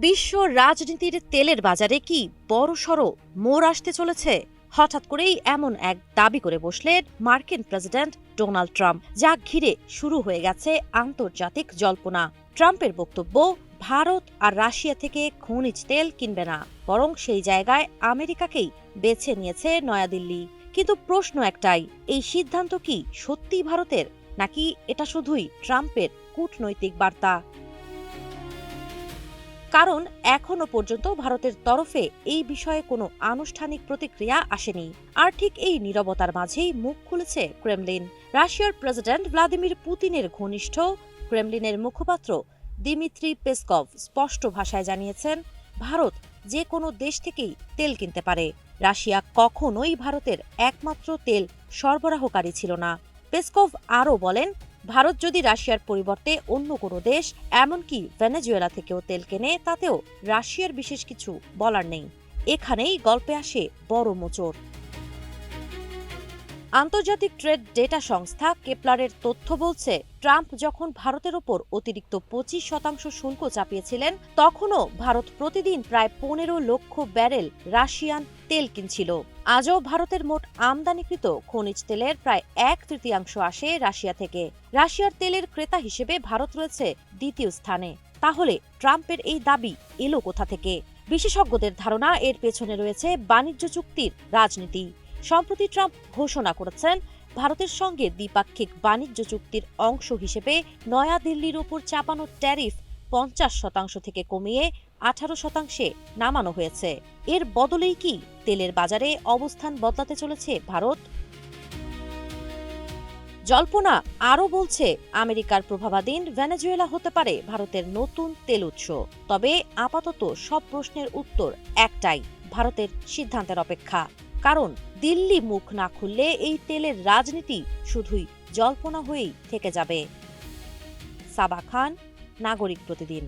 বিশ্ব রাজনীতির তেলের বাজারে কি বড়সড় মোড় আসতে চলেছে? হঠাৎ করেই এমন এক দাবি করে বসলেন মার্কিন প্রেসিডেন্ট ডোনাল্ড ট্রাম্প, যা ঘিরে শুরু হয়ে গেছে আন্তর্জাতিক জল্পনা। ট্রাম্পের বক্তব্য, ভারত আর রাশিয়া থেকে খনিজ তেল কিনবে না, বরং সেই জায়গায় আমেরিকাকেই বেছে নিয়েছে নয়াদিল্লি। কিন্তু প্রশ্ন একটাই, এই সিদ্ধান্ত কি সত্যিই ভারতের, নাকি এটা শুধুই ট্রাম্পের কূটনৈতিক বার্তা? কারণ এখনো পর্যন্ত ভারতের তরফে এই বিষয়ে কোনো আনুষ্ঠানিক প্রতিক্রিয়া আসেনি। আর ঠিক এই নীরবতার মাঝেই মুখ খুলেছে ক্রেমলিন। রাশিয়ার প্রেসিডেন্ট ভ্লাদিমির পুতিনের ঘনিষ্ঠ ক্রেমলিনের মুখপাত্র দিমিত্রি পেসকভ স্পষ্ট ভাষায় জানিয়েছেন, ভারত যে কোনো দেশ থেকেই তেল কিনতে পারে। রাশিয়া কখনোই ভারতের একমাত্র তেল সরবরাহকারী ছিল না। পেসকভ আরও বলেন, ভারত যদি রাশিয়ার পরিবর্তে অন্য কোনো দেশ, এমনকি ভেনেজুয়েলা থেকেও তেল কেনে, তাতেও রাশিয়ার বিশেষ কিছু বলার নেই। এখানেই গল্পে আসে বড় মোচড়। আন্তর্জাতিক ট্রেড ডেটা সংস্থা কেপলারের তথ্য বলছে, ট্রাম্প যখন ভারতের ওপর অতিরিক্ত 25% শুল্ক চাপিয়েছিলেন, তখনও ভারত প্রতিদিন প্রায় 15 লক্ষ ব্যারেল রাশিয়ান তেল কিনছিল। আজও ভারতের মোট আমদানিকৃত খনিজ তেলের প্রায় 1/3 আসে রাশিয়া থেকে। রাশিয়ার তেলের ক্রেতা হিসেবে ভারত রয়েছে দ্বিতীয় স্থানে। তাহলে ট্রাম্পের এই দাবি এলো কোথা থেকে? বিশেষজ্ঞদের ধারণা, এর পেছনে রয়েছে বাণিজ্য চুক্তির রাজনীতি। সম্প্রতি ট্রাম্প ঘোষণা করেছেন, ভারতের সঙ্গে দ্বিপাক্ষিক বাণিজ্য চুক্তির অংশ হিসেবে নয়াদিল্লির উপর চাপানো ট্যারিফ 50% থেকে কমিয়ে 18% নামানো হয়েছে। এর বদলেই কি তেলের বাজারে অবস্থান বদলাতে চলেছে ভারত? জল্পনা আরও বলছে, আমেরিকার প্রভাবাধীন ভেনেজুয়েলা হতে পারে ভারতের নতুন তেল উৎস। তবে আপাতত সব প্রশ্নের উত্তর একটাই, ভারতের সিদ্ধান্তের অপেক্ষা। কারণ দিল্লি মুখ না খুললে এই তেলের রাজনীতি শুধুই জল্পনা হয়েই থেকে যাবে। সাবা খান, নাগরিক প্রতিদিন।